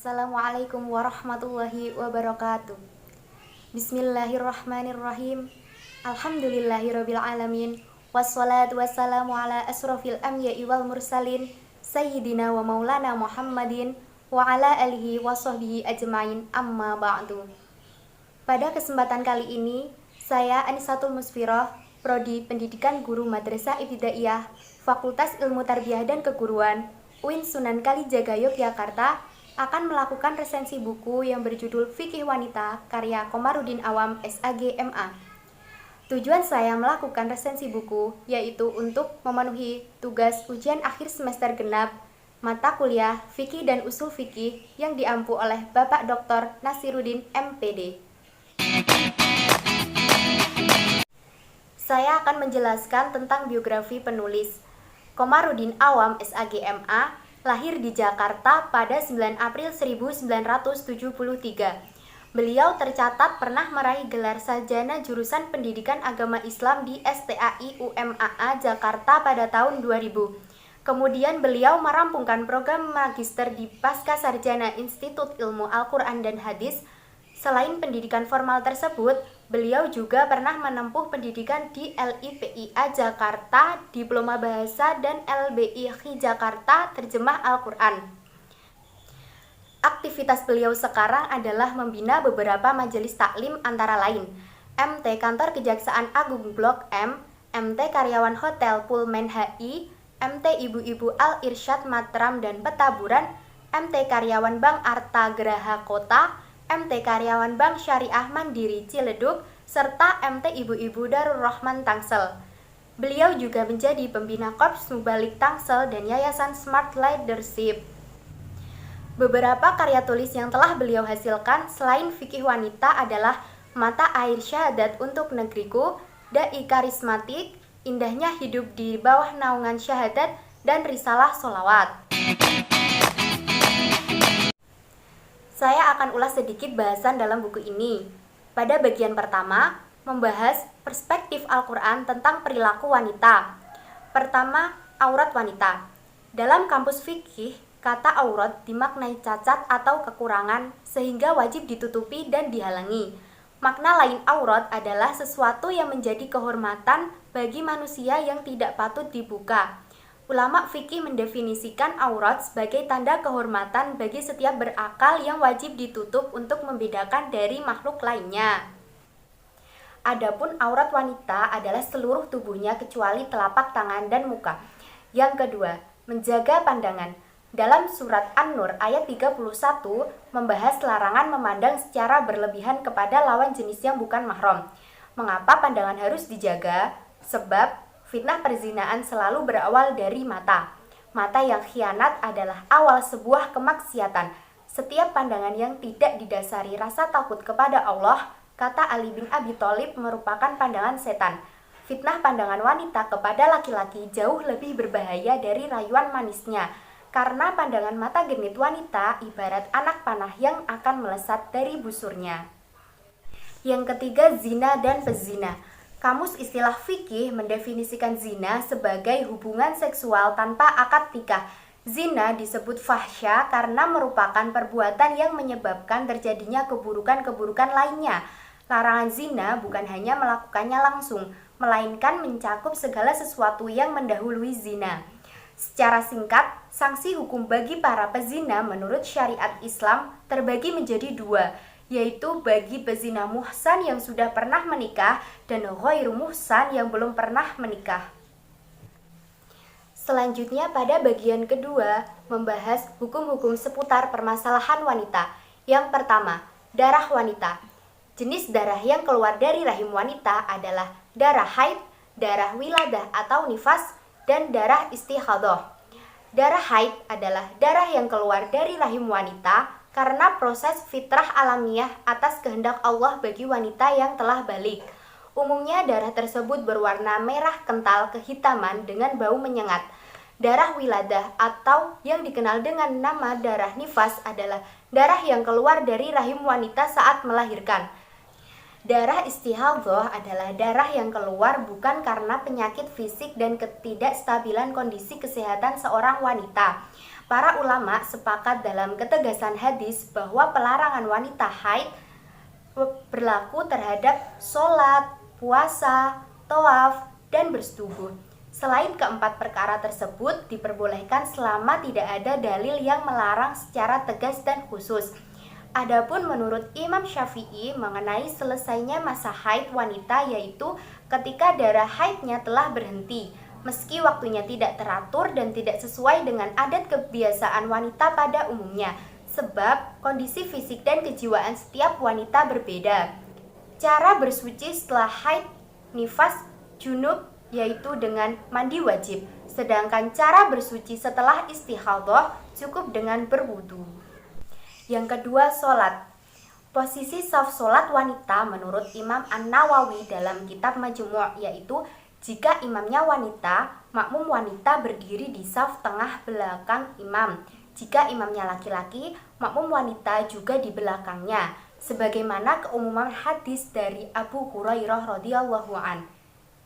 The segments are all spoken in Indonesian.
Assalamualaikum warahmatullahi wabarakatuh. Bismillahirrahmanirrahim. Alhamdulillahirabbil alamin. Wassalatu wassalamu ala asrofil anbiya'i wal mursalin sayyidina wa maulana Muhammadin wa ala alihi wa sahbihi ajmain, amma ba'du. Pada kesempatan kali ini, saya Anisatul Musfirah, Prodi Pendidikan Guru Madrasah Ibtidaiyah, Fakultas Ilmu Tarbiyah dan Keguruan, UIN Sunan Kalijaga Yogyakarta, akan melakukan resensi buku yang berjudul Fikih Wanita karya Komarudin Awam SAG MA. Tujuan saya melakukan resensi buku yaitu untuk memenuhi tugas ujian akhir semester genap mata kuliah Fikih dan Usul Fikih yang diampu oleh Bapak Dr. Nasiruddin MPD. Saya akan menjelaskan tentang biografi penulis. Komarudin Awam SAG MA lahir di Jakarta pada 9 April 1973. Beliau tercatat pernah meraih gelar sarjana jurusan Pendidikan Agama Islam di STAI UMAA Jakarta pada tahun 2000. Kemudian beliau merampungkan program magister di Pascasarjana Institut Ilmu Al-Quran dan Hadis. Selain pendidikan formal tersebut, beliau juga pernah menempuh pendidikan di LIPIA Jakarta, Diploma Bahasa, dan LBIH Jakarta, Terjemah Al-Quran. Aktivitas beliau sekarang adalah membina beberapa majelis taklim antara lain MT Kantor Kejaksaan Agung Blok M, MT Karyawan Hotel Pullman HI, MT Ibu-Ibu Al-Irsyad Matram dan Petaburan, MT Karyawan Bank Arta Graha Kota, MT Karyawan Bank Syariah Mandiri Ciledug, serta MT Ibu-Ibu Darul Rahman Tangsel. Beliau juga menjadi pembina Korps Mubalik Tangsel dan Yayasan Smart Leadership. Beberapa karya tulis yang telah beliau hasilkan selain Fikih Wanita adalah Mata Air Syahadat untuk Negeriku, Dai Karismatik, Indahnya Hidup di Bawah Naungan Syahadat, dan Risalah Sholawat. Saya akan ulas sedikit bahasan dalam buku ini. Pada bagian pertama, membahas perspektif Al-Quran tentang perilaku wanita. Pertama, aurat wanita. Dalam kamus fikih, kata aurat dimaknai cacat atau kekurangan sehingga wajib ditutupi dan dihalangi. Makna lain aurat adalah sesuatu yang menjadi kehormatan bagi manusia yang tidak patut dibuka. Ulama fikih mendefinisikan aurat sebagai tanda kehormatan bagi setiap berakal yang wajib ditutup untuk membedakan dari makhluk lainnya. Adapun aurat wanita adalah seluruh tubuhnya kecuali telapak tangan dan muka. Yang kedua, menjaga pandangan. Dalam surat An-Nur ayat 31 membahas larangan memandang secara berlebihan kepada lawan jenis yang bukan mahram. Mengapa pandangan harus dijaga? Sebab fitnah perzinaan selalu berawal dari mata. Mata yang khianat adalah awal sebuah kemaksiatan. Setiap pandangan yang tidak didasari rasa takut kepada Allah, kata Ali bin Abi Thalib, merupakan pandangan setan. Fitnah pandangan wanita kepada laki-laki jauh lebih berbahaya dari rayuan manisnya, karena pandangan mata genit wanita ibarat anak panah yang akan melesat dari busurnya. Yang ketiga, zina dan pezina. Kamus istilah fikih mendefinisikan zina sebagai hubungan seksual tanpa akad nikah. Zina disebut fahsya karena merupakan perbuatan yang menyebabkan terjadinya keburukan-keburukan lainnya. Larangan zina bukan hanya melakukannya langsung, melainkan mencakup segala sesuatu yang mendahului zina. Secara singkat, sanksi hukum bagi para pezina menurut syariat Islam terbagi menjadi dua, yaitu bagi pezina muhsan yang sudah pernah menikah dan ghairu muhsan yang belum pernah menikah. Selanjutnya pada bagian kedua membahas hukum-hukum seputar permasalahan wanita. Yang pertama, darah wanita. Jenis darah yang keluar dari rahim wanita adalah darah haid, darah wiladah atau nifas, dan darah istihadah. Darah haid adalah darah yang keluar dari rahim wanita karena proses fitrah alamiah atas kehendak Allah bagi wanita yang telah balik. Umumnya darah tersebut berwarna merah kental kehitaman dengan bau menyengat. Darah wiladah atau yang dikenal dengan nama darah nifas adalah darah yang keluar dari rahim wanita saat melahirkan. Darah istihadhah adalah darah yang keluar bukan karena penyakit fisik dan ketidakstabilan kondisi kesehatan seorang wanita, Para ulama sepakat dalam ketegasan hadis bahwa pelarangan wanita haid berlaku terhadap sholat, puasa, tawaf, dan bersetubuh. Selain keempat perkara tersebut diperbolehkan selama tidak ada dalil yang melarang secara tegas dan khusus. Adapun menurut Imam Syafi'i mengenai selesainya masa haid wanita yaitu ketika darah haidnya telah berhenti, meski waktunya tidak teratur dan tidak sesuai dengan adat kebiasaan wanita pada umumnya, sebab kondisi fisik dan kejiwaan setiap wanita berbeda. Cara bersuci setelah haid, nifas, junub yaitu dengan mandi wajib, sedangkan cara bersuci setelah istighadah cukup dengan berwudu. Yang kedua, sholat. Posisi saf sholat wanita menurut Imam An-Nawawi dalam kitab Majmu' yaitu jika imamnya wanita, makmum wanita berdiri di saf tengah belakang imam. Jika imamnya laki-laki, makmum wanita juga di belakangnya, sebagaimana keumuman hadis dari Abu Hurairah radhiyallahu an.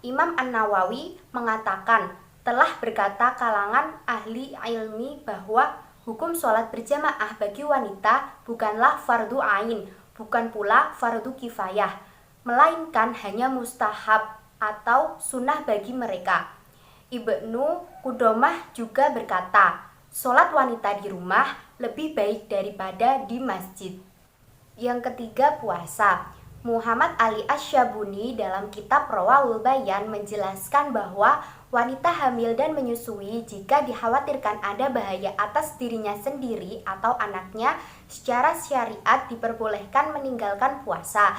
Imam An-Nawawi mengatakan, telah berkata kalangan ahli ilmi bahwa hukum sholat berjamaah bagi wanita bukanlah fardu ain, bukan pula fardu kifayah, melainkan hanya mustahab atau sunnah bagi mereka. Ibnu Qudamah juga berkata, sholat wanita di rumah lebih baik daripada di masjid. Yang ketiga, puasa. Muhammad Ali Asy-Syabuni dalam kitab Rawahul Bayan menjelaskan bahwa wanita hamil dan menyusui jika dikhawatirkan ada bahaya atas dirinya sendiri atau anaknya, secara syariat diperbolehkan meninggalkan puasa,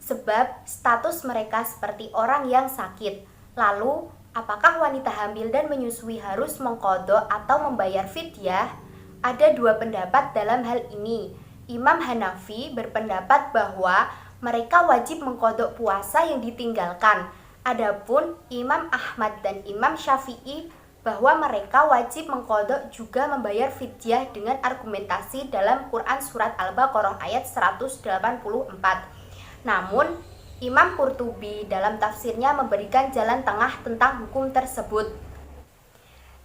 sebab status mereka seperti orang yang sakit. Lalu, apakah wanita hamil dan menyusui harus mengqadha atau membayar fidyah? Ada dua pendapat dalam hal ini. Imam Hanafi berpendapat bahwa mereka wajib mengqadha puasa yang ditinggalkan. Adapun Imam Ahmad dan Imam Syafi'i bahwa mereka wajib mengqadha juga membayar fidyah dengan argumentasi dalam Quran surat Al-Baqarah ayat 184. Namun, Imam Qurtubi dalam tafsirnya memberikan jalan tengah tentang hukum tersebut.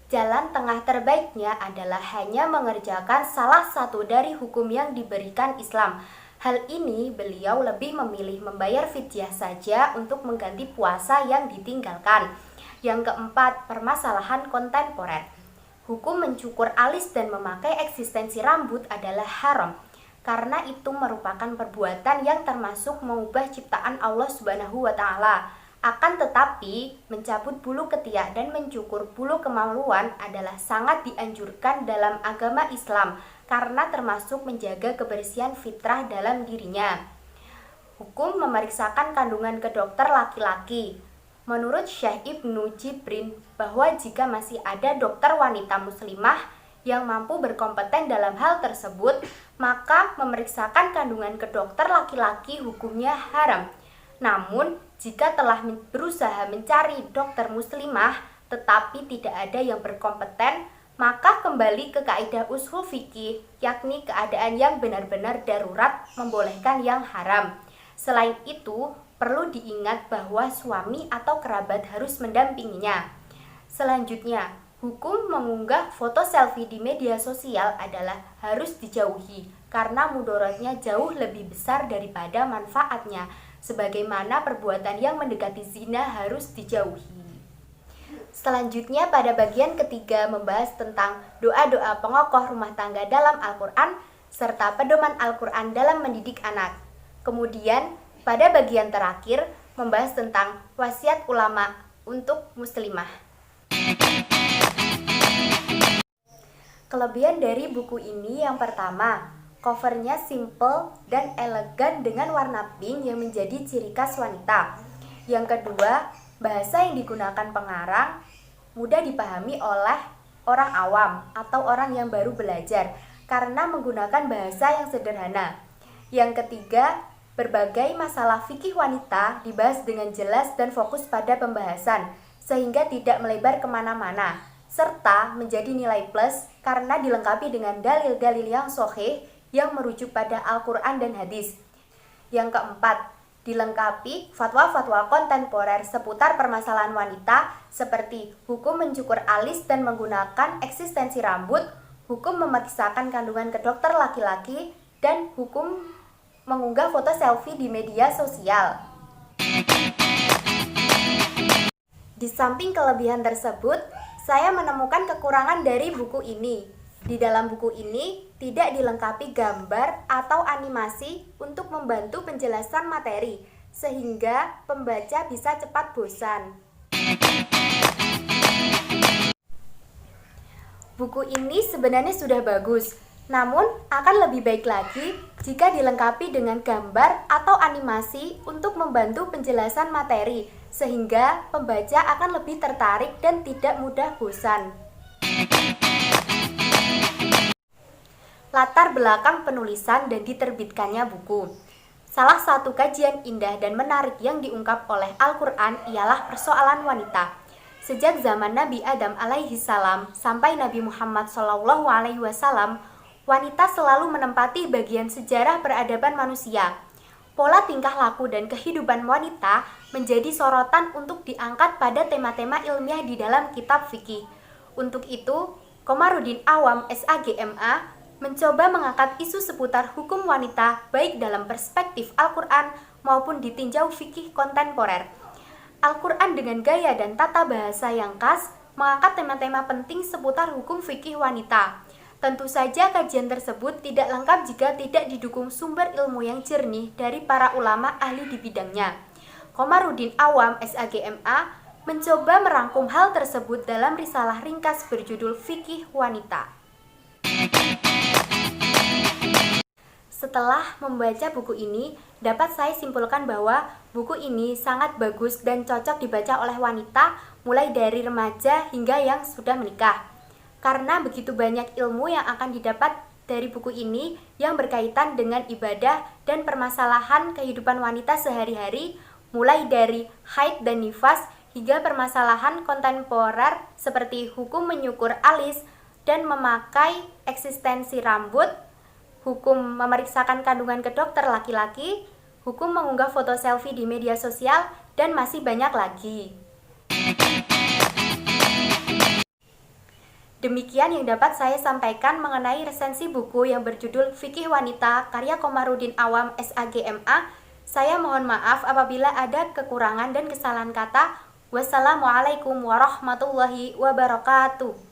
Jalan tengah terbaiknya adalah hanya mengerjakan salah satu dari hukum yang diberikan Islam. Hal ini beliau lebih memilih membayar fidyah saja untuk mengganti puasa yang ditinggalkan. Yang keempat, permasalahan kontemporer. Hukum mencukur alis dan memakai eksistensi rambut adalah haram, karena itu merupakan perbuatan yang termasuk mengubah ciptaan Allah Subhanahu wa Ta'ala. Akan tetapi, mencabut bulu ketiak dan mencukur bulu kemaluan adalah sangat dianjurkan dalam agama Islam, karena termasuk menjaga kebersihan fitrah dalam dirinya. Hukum memeriksakan kandungan ke dokter laki-laki. Menurut Syekh Ibnu Jibrin bahwa jika masih ada dokter wanita muslimah yang mampu berkompeten dalam hal tersebut, maka memeriksakan kandungan ke dokter laki-laki hukumnya haram. Namun, jika telah berusaha mencari dokter muslimah tetapi tidak ada yang berkompeten, maka kembali ke kaidah ushul fikih, yakni keadaan yang benar-benar darurat membolehkan yang haram. Selain itu, perlu diingat bahwa suami atau kerabat harus mendampinginya. Selanjutnya, hukum mengunggah foto selfie di media sosial adalah harus dijauhi karena mudaratnya jauh lebih besar daripada manfaatnya, sebagaimana perbuatan yang mendekati zina harus dijauhi. Selanjutnya pada bagian ketiga membahas tentang doa-doa pengokoh rumah tangga dalam Al-Quran serta pedoman Al-Quran dalam mendidik anak. Kemudian pada bagian terakhir membahas tentang wasiat ulama untuk muslimah. Kelebihan dari buku ini yang pertama, covernya simple dan elegan dengan warna pink yang menjadi ciri khas wanita. Yang kedua, bahasa yang digunakan pengarang mudah dipahami oleh orang awam atau orang yang baru belajar karena menggunakan bahasa yang sederhana. Yang ketiga, berbagai masalah fikih wanita dibahas dengan jelas dan fokus pada pembahasan sehingga tidak melebar kemana-mana, serta menjadi nilai plus karena dilengkapi dengan dalil-dalil yang sahih yang merujuk pada Al-Quran dan hadis. Yang keempat, dilengkapi fatwa-fatwa kontemporer seputar permasalahan wanita seperti hukum mencukur alis dan menggunakan eksistensi rambut, hukum memeriksakan kandungan ke dokter laki-laki, dan hukum mengunggah foto selfie di media sosial. Di samping kelebihan tersebut, saya menemukan kekurangan dari buku ini. Di dalam buku ini tidak dilengkapi gambar atau animasi untuk membantu penjelasan materi, sehingga pembaca bisa cepat bosan. Buku ini sebenarnya sudah bagus, namun akan lebih baik lagi jika dilengkapi dengan gambar atau animasi untuk membantu penjelasan materi, sehingga pembaca akan lebih tertarik dan tidak mudah bosan. Latar belakang penulisan dan diterbitkannya buku. Salah satu kajian indah dan menarik yang diungkap oleh Al-Quran ialah persoalan wanita. Sejak zaman Nabi Adam alaihi salam sampai Nabi Muhammad sallallahu alaihi wasallam, wanita selalu menempati bagian sejarah peradaban manusia. Pola tingkah laku dan kehidupan wanita menjadi sorotan untuk diangkat pada tema-tema ilmiah di dalam kitab fikih. Untuk itu, Komarudin Awam SAGMA mencoba mengangkat isu seputar hukum wanita baik dalam perspektif Al-Quran maupun ditinjau fikih kontemporer. Al-Quran dengan gaya dan tata bahasa yang khas mengangkat tema-tema penting seputar hukum fikih wanita. Tentu saja kajian tersebut tidak lengkap jika tidak didukung sumber ilmu yang jernih dari para ulama ahli di bidangnya. Komarudin Awam SAGMA mencoba merangkum hal tersebut dalam risalah ringkas berjudul Fikih Wanita. Setelah membaca buku ini, dapat saya simpulkan bahwa buku ini sangat bagus dan cocok dibaca oleh wanita mulai dari remaja hingga yang sudah menikah. Karena begitu banyak ilmu yang akan didapat dari buku ini yang berkaitan dengan ibadah dan permasalahan kehidupan wanita sehari-hari, mulai dari haid dan nifas hingga permasalahan kontemporer seperti hukum menyukur alis dan memakai eksistensi rambut, hukum memeriksakan kandungan ke dokter laki-laki, hukum mengunggah foto selfie di media sosial, dan masih banyak lagi. Demikian yang dapat saya sampaikan mengenai resensi buku yang berjudul Fikih Wanita karya Komarudin Awam SAGMA. Saya mohon maaf apabila ada kekurangan dan kesalahan kata. Wassalamualaikum warahmatullahi wabarakatuh.